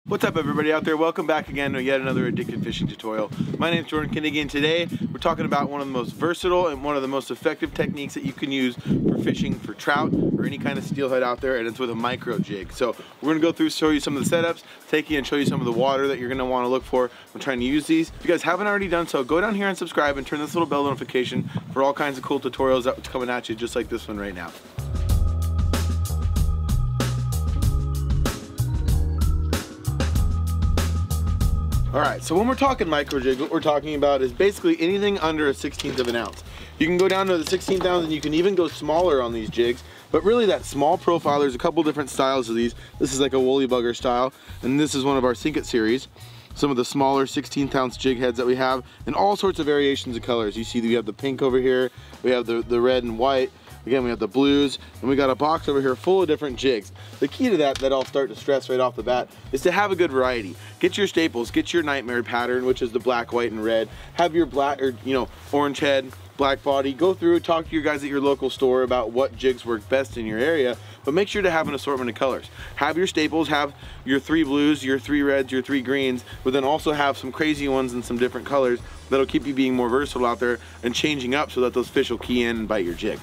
What's up everybody out there? Welcome back again to yet another addicted fishing tutorial. My name is Jordan Kinnigan and today we're talking about one of the most versatile and one of the most effective techniques that you can use for fishing for trout or any kind of steelhead out there, and it's with a micro jig. So we're gonna go through, show you some of the setups, take you and show you some of the water that you're gonna want to look for when trying to use these. If you guys haven't already done so, go down here and subscribe and turn this little bell notification for all kinds of cool tutorials that's coming at you just like this one right now. Alright, so when we're talking micro jig, what we're talking about is basically anything under a 1/16 of an ounce. You can go down to the 16th ounce and you can even go smaller on these jigs, but really that small profile, there's a couple different styles of these. This is like a woolly bugger style, and this is one of our Sink It series. Some of the smaller 16th ounce jig heads that we have, and all sorts of variations of colors. You see we have the pink over here, we have the red and white. Again, we have the blues, and we got a box over here full of different jigs. The key to that I'll start to stress right off the bat is to have a good variety. Get your staples, get your nightmare pattern, which is the black, white, and red. Have your black, or orange head, black body. Go through, talk to your guys at your local store about what jigs work best in your area, but make sure to have an assortment of colors. Have your staples, have your 3 blues, your 3 reds, your 3 greens, but then also have some crazy ones in some different colors that'll keep you being more versatile out there and changing up so that those fish will key in and bite your jig.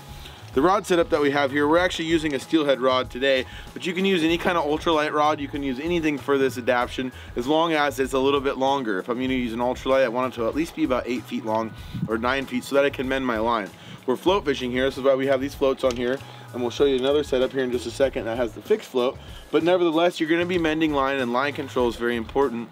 The rod setup that we have here, we're actually using a steelhead rod today, but you can use any kind of ultralight rod. You can use anything for this adaptation as long as it's a little bit longer. If I'm going to use an ultralight, I want it to at least be about 8 feet long or 9 feet so that I can mend my line. We're float fishing here, this is why we have these floats on here, and we'll show you another setup here in just a second that has the fixed float, but nevertheless you're going to be mending line, and line control is very important.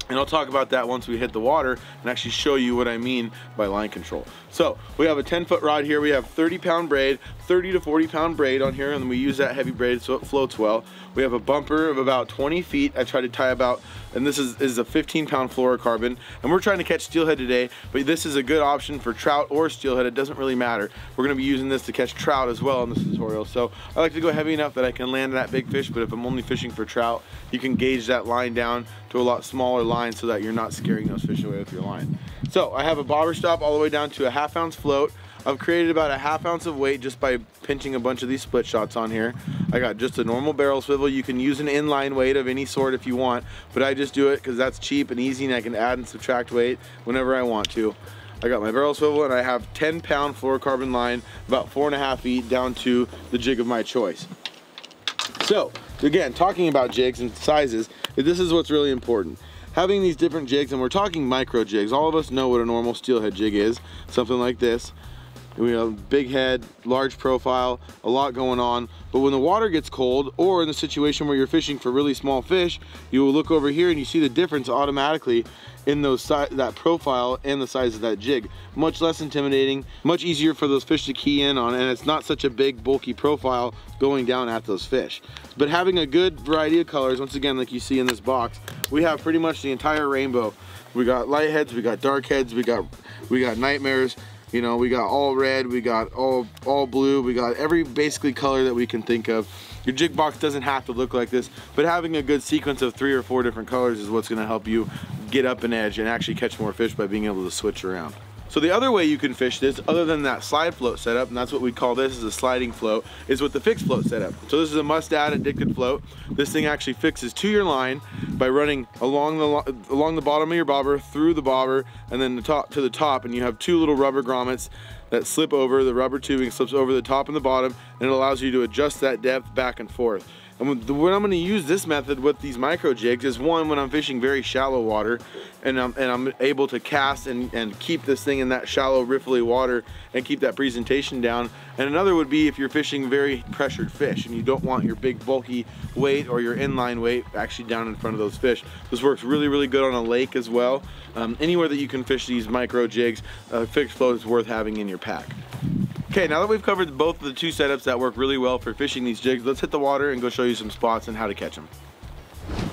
And I'll talk about that once we hit the water and actually show you what I mean by line control. So we have a 10-foot rod here. We have 30-pound braid, 30 to 40-pound braid on here, and we use that heavy braid so it floats well. We have a bumper of about 20 feet. I try to tie about, and this is a 15-pound fluorocarbon. And we're trying to catch steelhead today, but this is a good option for trout or steelhead. It doesn't really matter. We're going to be using this to catch trout as well in this tutorial. So I like to go heavy enough that I can land that big fish, but if I'm only fishing for trout, you can gauge that line down to a lot smaller line so that you're not scaring those fish away with your line. So I have a bobber stop all the way down to a 1/2 ounce float. I've created about a 1/2 ounce of weight just by pinching a bunch of these split shots on here. I got just a normal barrel swivel. You can use an inline weight of any sort if you want, but I just do it because that's cheap and easy and I can add and subtract weight whenever I want to. I got my barrel swivel and I have 10-pound fluorocarbon line, about 4.5 feet down to the jig of my choice. So again, talking about jigs and sizes, this is what's really important. Having these different jigs, and we're talking micro jigs. All of us know what a normal steelhead jig is, something like this. We have big head, large profile, a lot going on. But when the water gets cold, or in the situation where you're fishing for really small fish, you will look over here and you see the difference automatically in that profile and the size of that jig. Much less intimidating, much easier for those fish to key in on, and it's not such a big bulky profile going down at those fish. But having a good variety of colors, once again like you see in this box, we have pretty much the entire rainbow. We got light heads, we got dark heads, we got nightmares. We got all red, we got all blue, we got every basically color that we can think of. Your jig box doesn't have to look like this, but having a good sequence of 3 or 4 different colors is what's gonna help you get up an edge and actually catch more fish by being able to switch around. So the other way you can fish this, other than that slide float setup, and that's what we call this, is a sliding float, is with the fixed float setup. So this is a must-add addicted float. This thing actually fixes to your line by running along the bottom of your bobber, through the bobber, and then the top to the top, and you have 2 little rubber grommets that slip over. The rubber tubing slips over the top and the bottom, and it allows you to adjust that depth back and forth. And when I'm going to use this method with these micro jigs is, one, when I'm fishing very shallow water and I'm able to cast and keep this thing in that shallow riffly water and keep that presentation down. And another would be if you're fishing very pressured fish and you don't want your big bulky weight or your inline weight actually down in front of those fish. This works really, really good on a lake as well. Anywhere that you can fish these micro jigs, fixed float is worth having in your pack. Okay, now that we've covered both of the 2 setups that work really well for fishing these jigs, let's hit the water and go show you some spots and how to catch them.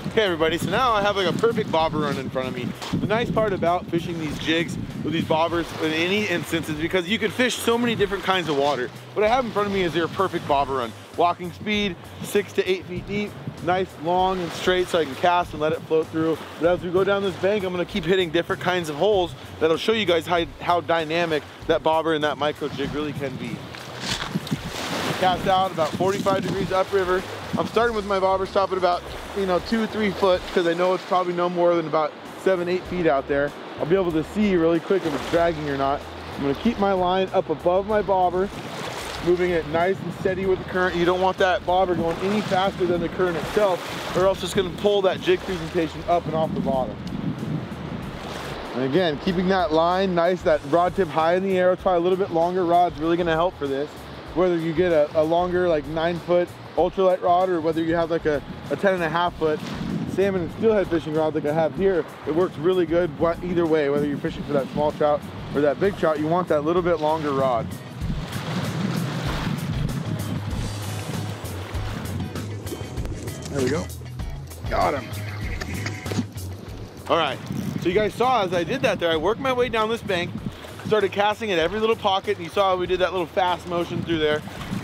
Okay everybody, so now I have like a perfect bobber run in front of me. The nice part about fishing these jigs with these bobbers in any instance is because you can fish so many different kinds of water. What I have in front of me is your perfect bobber run. Walking speed, 6 to 8 feet deep, nice long and straight so I can cast and let it float through. But as we go down this bank, I'm gonna keep hitting different kinds of holes that'll show you guys how dynamic that bobber and that micro jig really can be. Cast out about 45 degrees upriver, I'm starting with my bobber stop at about, 2-3 foot, because I know it's probably no more than about 7-8 feet out there. I'll be able to see really quick if it's dragging or not. I'm gonna keep my line up above my bobber, moving it nice and steady with the current. You don't want that bobber going any faster than the current itself, or else it's gonna pull that jig presentation up and off the bottom. And again, keeping that line nice, that rod tip high in the air. That's why a little bit longer rod's really gonna help for this. Whether you get a longer, like 9-foot ultralight rod, or whether you have like a 10.5 foot salmon and steelhead fishing rod like I have here, it works really good either way. Whether you're fishing for that small trout or that big trout, you want that little bit longer rod. There we go. Got him. All right, so you guys saw as I did that there, I worked my way down this bank, started casting at every little pocket, and you saw we did that little fast motion through there.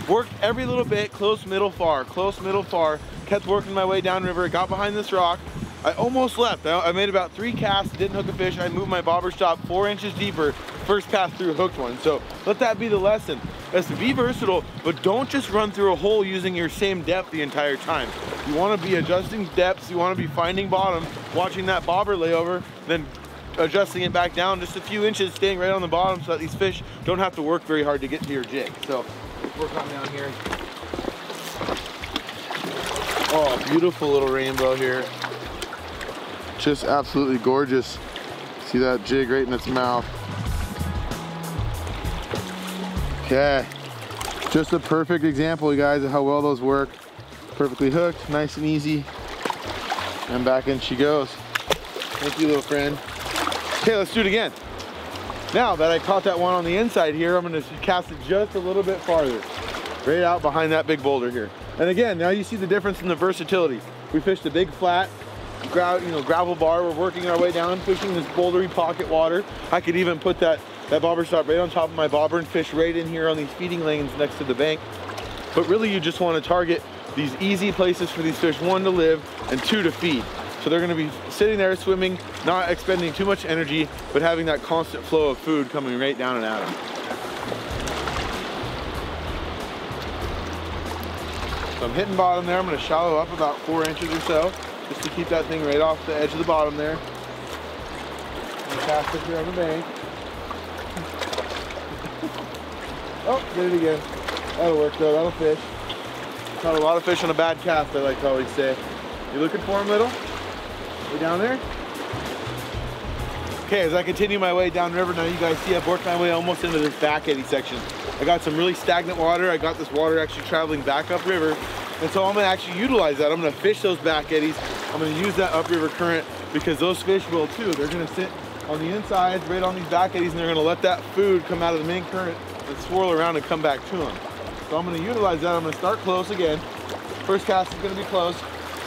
Worked every little bit, close, middle, far, close, middle, far. Kept working my way downriver, got behind this rock. I almost left. I made about 3 casts, didn't hook a fish. I moved my bobber stop 4 inches deeper. First pass through, hooked one. So let that be the lesson. Is to be versatile, but don't just run through a hole using your same depth the entire time. You want to be adjusting depths. You want to be finding bottom, watching that bobber layover, then adjusting it back down just a few inches, staying right on the bottom so that these fish don't have to work very hard to get to your jig. So let's work on down here. Oh, beautiful little rainbow here. Just absolutely gorgeous. See that jig right in its mouth. Okay, just a perfect example, you guys, of how well those work. Perfectly hooked, nice and easy. And back in she goes. Thank you, little friend. Okay, let's do it again. Now that I caught that one on the inside here, I'm gonna cast it just a little bit farther. Right out behind that big boulder here. And again, now you see the difference in the versatility. We fished a big flat, gravel bar. We're working our way down, fishing this bouldery pocket water. I could even put that bobber stop right on top of my bobber and fish right in here on these feeding lanes next to the bank. But really you just want to target these easy places for these fish, 1, to live, and 2, to feed. So they're going to be sitting there swimming, not expending too much energy, but having that constant flow of food coming right down and at them. So I'm hitting bottom there. I'm going to shallow up about 4 inches or so, just to keep that thing right off the edge of the bottom there. And cast it here on the bank. Oh, did it again. That'll work though, that'll fish. Caught a lot of fish on a bad cast, I like to always say. You looking for them, little? Way down there? Okay, as I continue my way downriver, now you guys see I've worked my way almost into this back eddy section. I got some really stagnant water. I got this water actually traveling back upriver. And so I'm gonna actually utilize that. I'm gonna fish those back eddies. I'm gonna use that upriver current because those fish will too. They're gonna sit on the insides, right on these back eddies, and they're gonna let that food come out of the main current and swirl around and come back to them. So I'm gonna utilize that. I'm gonna start close again. First cast is gonna be close.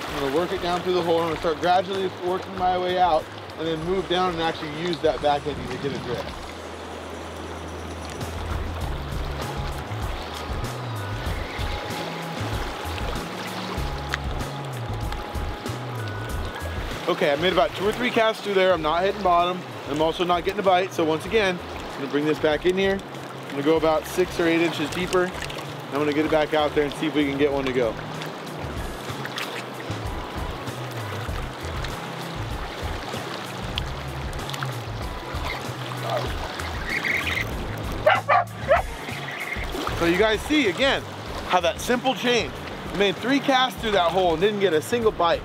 I'm gonna work it down through the hole. I'm gonna start gradually working my way out and then move down and actually use that back eddy to get a drift. Okay, I made about 2 or 3 casts through there. I'm not hitting bottom. I'm also not getting a bite. So once again, I'm gonna bring this back in here. I'm gonna go about 6 or 8 inches deeper. I'm gonna get it back out there and see if we can get one to go. So you guys see again how that simple change. I made 3 casts through that hole and didn't get a single bite.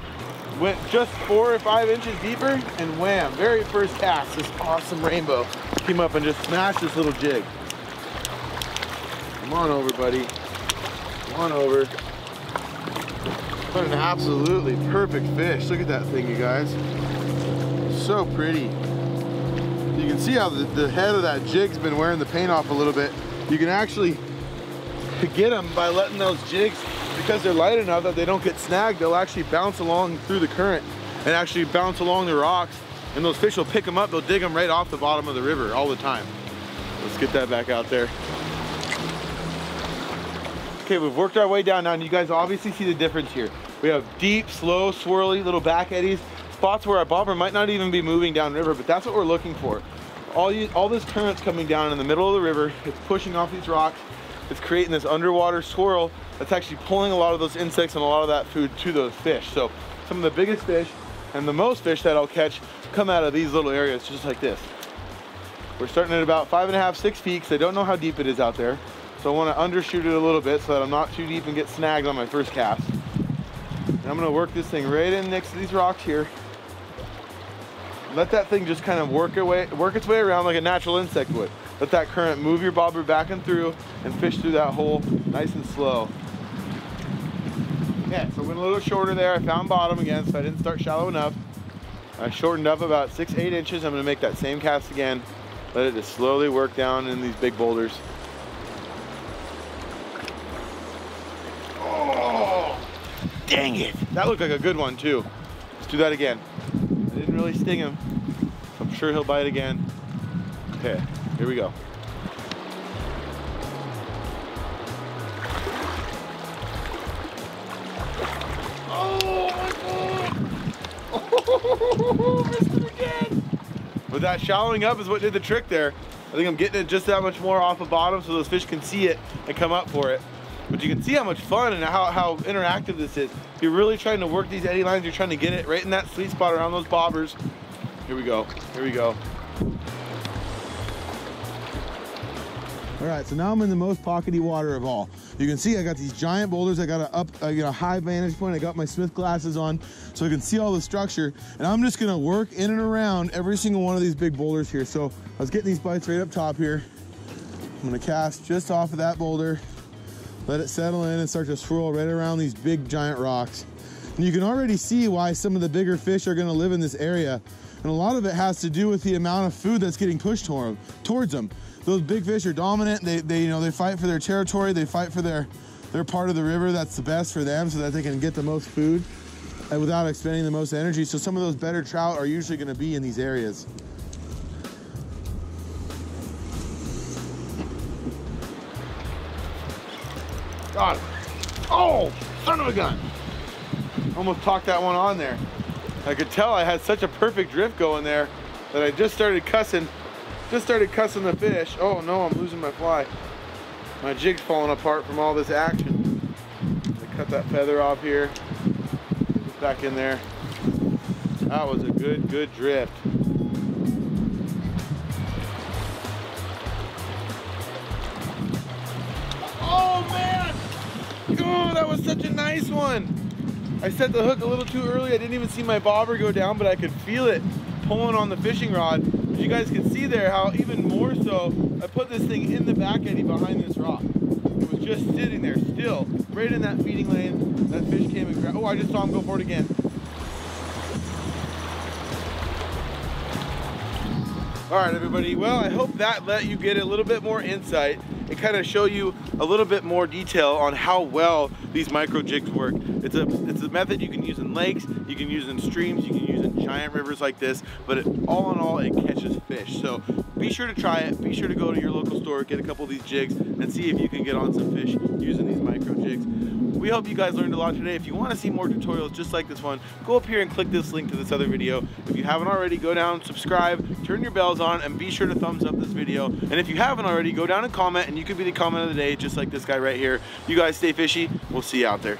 Went just 4 or 5 inches deeper and wham, very first cast, this awesome rainbow came up and just smashed this little jig. Come on over, buddy. Come on over. What an absolutely perfect fish. Look at that thing, you guys. So pretty. You can see how the head of that jig's been wearing the paint off a little bit. You can actually get them by letting those jigs, because they're light enough that they don't get snagged, they'll actually bounce along through the current and actually bounce along the rocks, and those fish will pick them up. They'll dig them right off the bottom of the river all the time. Let's get that back out there. Okay, we've worked our way down now, and you guys obviously see the difference here. We have deep, slow, swirly little back eddies, spots where our bobber might not even be moving downriver, but that's what we're looking for. All this current's coming down in the middle of the river. It's pushing off these rocks. it's creating this underwater swirl that's actually pulling a lot of those insects and a lot of that food to those fish. So some of the biggest fish and the most fish that I'll catch come out of these little areas just like this. We're starting at about 5.5, 6 feet because I don't know how deep it is out there. So I want to undershoot it a little bit so that I'm not too deep and get snagged on my first cast. And I'm going to work this thing right in next to these rocks here. Let that thing just kind of work its way around like a natural insect would. Let that current move your bobber back and through and fish through that hole nice and slow. Okay, so I went a little shorter there. I found bottom again, so I didn't start shallow enough. I shortened up about 6-8 inches. I'm going to make that same cast again. Let it just slowly work down in these big boulders. Oh, dang it. That looked like a good one too. Let's do that again. I didn't really sting him, so I'm sure he'll bite again. Okay, here we go. Oh my God! Oh, missed it again! But that shallowing up is what did the trick there. I think I'm getting it just that much more off the bottom so those fish can see it and come up for it. But you can see how much fun and how interactive this is. If you're really trying to work these eddy lines, you're trying to get it right in that sweet spot around those bobbers. Here we go, here we go. All right, so now I'm in the most pockety water of all. You can see I got these giant boulders. I got a high vantage point. I got my Smith glasses on so I can see all the structure. And I'm just gonna work in and around every single one of these big boulders here. So I was getting these bites right up top here. I'm gonna cast just off of that boulder, let it settle in and start to swirl right around these big giant rocks. And you can already see why some of the bigger fish are gonna live in this area. And a lot of it has to do with the amount of food that's getting pushed towards them. Those big fish are dominant. They fight for their territory. They fight for their part of the river that's the best for them so that they can get the most food and without expending the most energy. So some of those better trout are usually going to be in these areas. Got it. Oh, son of a gun. Almost talked that one on there. I could tell I had such a perfect drift going there that I just started cussing the fish. Oh no, I'm losing my fly. My jig's falling apart from all this action. I cut that feather off here. Put it back in there. That was a good drift. Oh man! Oh, that was such a nice one. I set the hook a little too early. I didn't even see my bobber go down, but I could feel it pulling on the fishing rod. As you guys can see there, how even more so, I put this thing in the back eddy behind this rock. It was just sitting there still, right in that feeding lane. That fish came and grabbed. Oh, I just saw him go for it again. All right, everybody. Well, I hope that let you get a little bit more insight and kind of show you a little bit more detail on how well these micro jigs work. It's a method you can use in lakes, you can use in streams, you can use in giant rivers like this, but all in all, it catches fish. So be sure to try it. Be sure to go to your local store, get a couple of these jigs, and see if you can get on some fish using these micro jigs. We hope you guys learned a lot today. If you want to see more tutorials just like this one, go up here and click this link to this other video. If you haven't already, go down, subscribe, turn your bells on, and be sure to thumbs up this video. And if you haven't already, go down and comment, and you could be the comment of the day, just like this guy right here. You guys stay fishy. We'll see you out there.